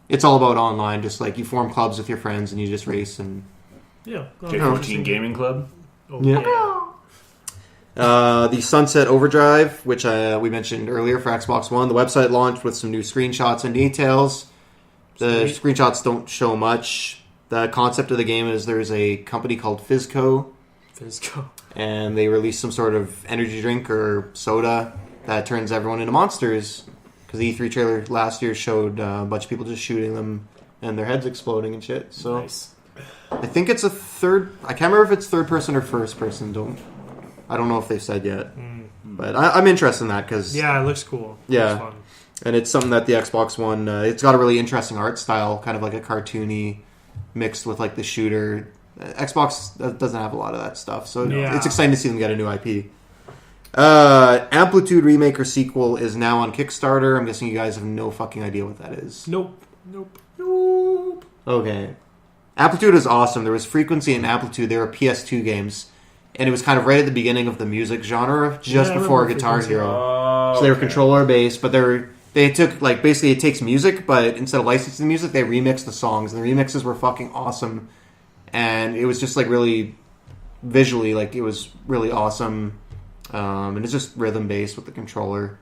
it's all about online. Just like you form clubs with your friends and you just race and. Yeah. J14 Gaming Club. Oh, Yeah. The Sunset Overdrive, which we mentioned earlier for Xbox One, the website launched with some new screenshots and details. The screenshots don't show much. The concept of the game is there's a company called Fizco, and they release some sort of energy drink or soda that turns everyone into monsters. Because the E3 trailer last year showed a bunch of people just shooting them and their heads exploding and shit. So Nice. I think it's a third... I can't remember if it's third person or first person. I don't know if they've said yet. But I'm interested in that because... Yeah, it looks cool. Yeah. It's fun. And it's something that the Xbox One... it's got a really interesting art style, kind of like a cartoony mixed with like the shooter. Xbox doesn't have a lot of that stuff, so Yeah. it's exciting to see them get a new IP. Amplitude remake or sequel is now on Kickstarter. I'm guessing you guys have no fucking idea what that is. Nope. Okay. Amplitude is awesome. There was Frequency and Amplitude. They were PS2 games. And it was kind of right at the beginning of the music genre, just Yeah, I before remember Guitar Frequency. Hero. So they were controller based, but they took, like, basically it takes music, but instead of licensing the music, they remixed the songs. And the remixes were fucking awesome. And it was just, like, really visually, like, it was really awesome. and it's just rhythm based with the controller.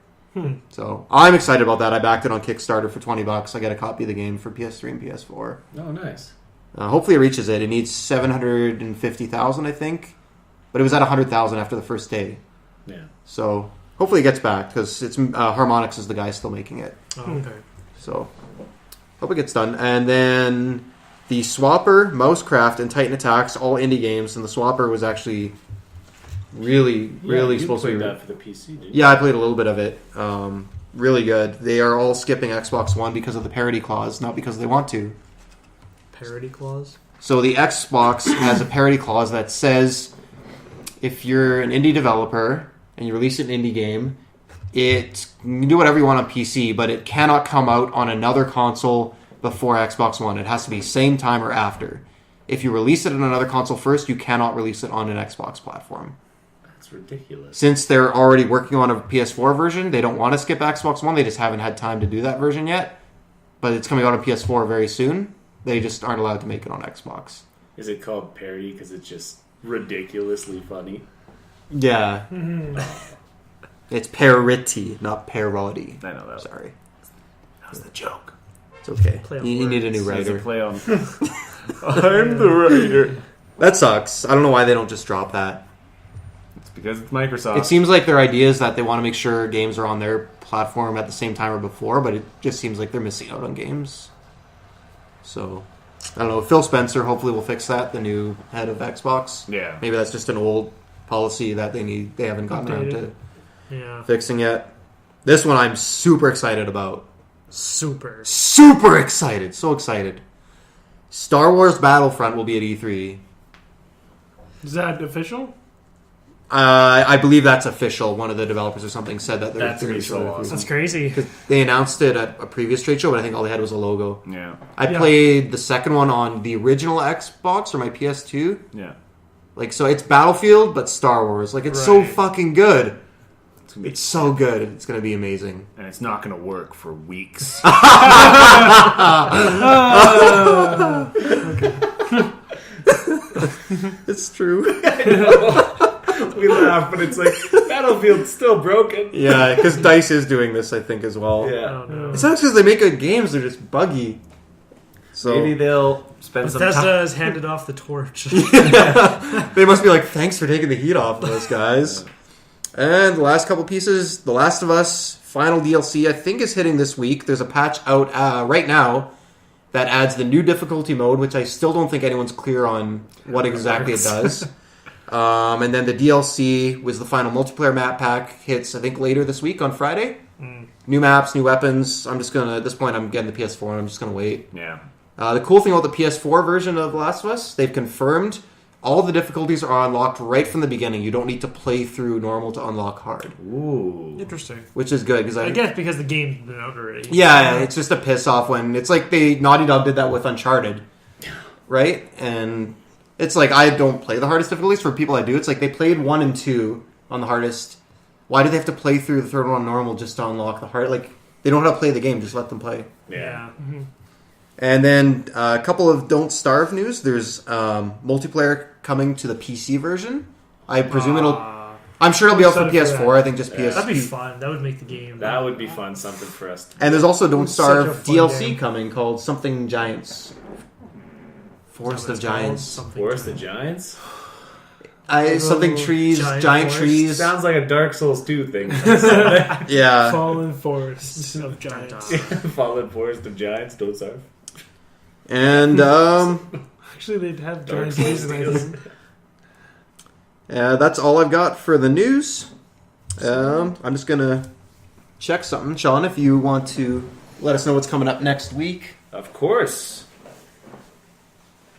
So I'm excited about that. I backed it on Kickstarter for $20. I got a copy of the game for PS3 and PS4. Oh, nice. Hopefully it reaches it. It needs 750,000, I think, but it was at 100,000 after the first day. Yeah. So hopefully it gets back because it's Harmonix is the guy still making it. Oh, okay. So hope it gets done. And then the Swapper, Mousecraft, and Titan Attacks, all indie games, and the Swapper was actually really supposed to be that for the PC, didn't you? Yeah, I played a little bit of it. Really good. They are all skipping Xbox One because of the parity clause, not because they want to. Parity clause? So the Xbox has a parity clause that says if you're an indie developer and you release an indie game, you can do whatever you want on PC, but it cannot come out on another console before Xbox One. It has to be same time or after. If you release it on another console first, you cannot release it on an Xbox platform. That's ridiculous. Since they're already working on a PS4 version, they don't want to skip Xbox One. They just haven't had time to do that version yet. But it's coming out on PS4 very soon. They just aren't allowed to make it on Xbox. Is it called parody because it's just ridiculously funny? Yeah. It's parity, not parody. I know that. Sorry. That was the joke. It's okay. Play on You need a new There's a writer. play on. I'm the writer. That sucks. I don't know why they don't just drop that. It's because it's Microsoft. It seems like their idea is that they want to make sure games are on their platform at the same time or before, but it just seems like they're missing out on games. So, I don't know. Phil Spencer hopefully will fix that, the new head of Xbox. Yeah. Maybe that's just an old policy that they haven't gotten around to fixing yet. This one I'm super excited about. Super excited. So excited. Star Wars Battlefront will be at E3. Is that official? I believe that's official. One of the developers or something said that they're That's going to so show it. awesome. That's crazy. They announced it at a previous trade show, but I think all they had was a logo. Yeah. I played the second one on the original Xbox or my PS2. Yeah. Like, so it's Battlefield, but Star Wars. Like, it's so fucking good. It's so good. It's going to be amazing. And it's not going to work for weeks. It's true. We laugh, but it's like, Battlefield's still broken. Yeah, because DICE is doing this, I think, as well. Yeah. It's not because they make good games, they're just buggy. So Maybe they'll spend some Bethesda time. has handed off the torch. They must be like, thanks for taking the heat off of us, guys. And the last couple pieces, The Last of Us final DLC, I think is hitting this week. There's a patch out right now that adds the new difficulty mode, which I still don't think anyone's clear on what exactly it does. And then the DLC was the final multiplayer map pack hits, I think, later this week on Friday. New maps, new weapons. I'm just gonna, at this point, I'm getting the PS4 and I'm just gonna wait. Yeah. The cool thing about the PS4 version of The Last of Us, they've confirmed all the difficulties are unlocked right from the beginning. You don't need to play through normal to unlock hard. Ooh. Interesting. Which is good because I guess because the game's been out already. Yeah, it's just a piss off when it's like Naughty Dog did that with Uncharted, right? And it's like I don't play the hardest difficulties. For people I do, it's like they played 1 and 2 on the hardest. Why do they have to play through the third one on normal just to unlock the hard? Like they don't know how to play the game. Just let them play. Yeah. Mm-hmm. And then a couple of Don't Starve news. There's multiplayer coming to the PC version. I presume I'm sure it'll be out for PS4. I think just PS. That'd be fun. That would make the game. That would be fun. Something for us to do. And there's also Don't Starve fun DLC game. coming called something Giants. Forest of Giants. Forest of Giants? Something trees, giant trees. Sounds like a Dark Souls 2 thing. Yeah. Fallen Forest of Giants. Fallen Forest of Giants, Don't Starve. And Actually, they'd have Dark giant Souls trees. that's all I've got for the news. I'm just gonna check something, Sean. If you want to let us know what's coming up next week. Of course.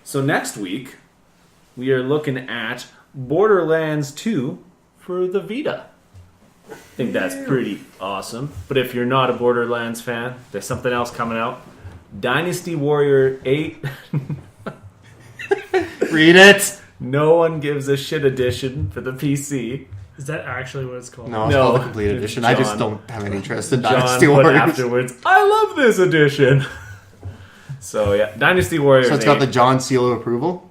So next week, we are looking at Borderlands 2 for the Vita. I think that's pretty awesome. But if you're not a Borderlands fan, there's something else coming out. Dynasty Warrior 8. Read it. No One Gives a Shit edition for the PC. Is that actually what it's called? No, it's called the complete edition. I just don't have any interest in Dynasty John put Warriors. afterwards, I love this edition. So yeah, Dynasty Warriors. So it's got the John seal of approval.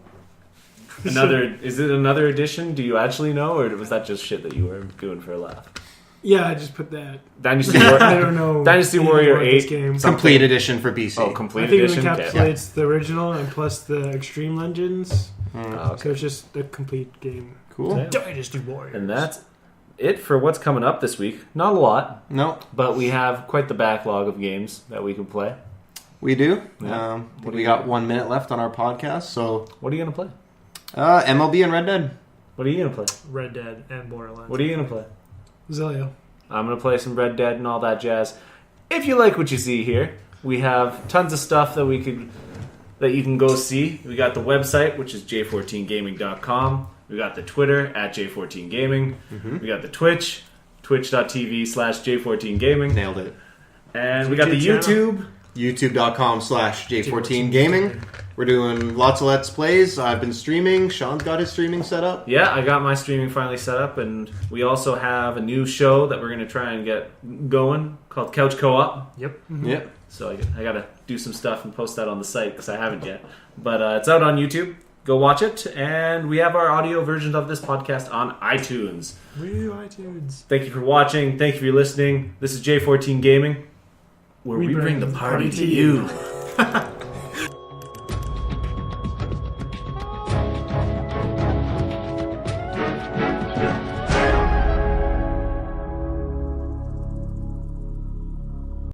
Is it another edition? Do you actually know, or was that just shit that you were doing for a laugh? Yeah, I just put that. Dynasty Warrior. I don't know. Dynasty Warrior 8 game. Complete edition for PC. Oh, complete I think edition. it encapsulates the original and plus the Extreme Legends. Okay. So it's just a complete game. Cool. Yeah. Dynasty Warriors. And that's it for what's coming up this week. Not a lot, No, but we have quite the backlog of games that we can play. we do. Yeah. We got 1 minute left on our podcast, so What are you gonna play? MLB and Red Dead. What are you gonna play? Red Dead and Borderlands. What are you gonna play? Zelio. I'm going to play some Red Dead and all that jazz. If you like what you see here, we have tons of stuff that you can go see. We got the website, which is j14gaming.com. We got the Twitter at j14gaming. We got the Twitch, twitch.tv/j14gaming. Nailed it. And we got the YouTube. YouTube.com/J14Gaming. We're doing lots of Let's Plays. I've been streaming. Sean's got his streaming set up. Yeah, I got my streaming finally set up, and we also have a new show that we're going to try and get going called Couch Co-op. Yep. Yep. So I got to do some stuff and post that on the site because I haven't yet. But it's out on YouTube. Go watch it. And we have our audio version of this podcast on iTunes. Woo, iTunes. Thank you for watching. Thank you for listening. This is J14 Gaming, where we bring the party to you.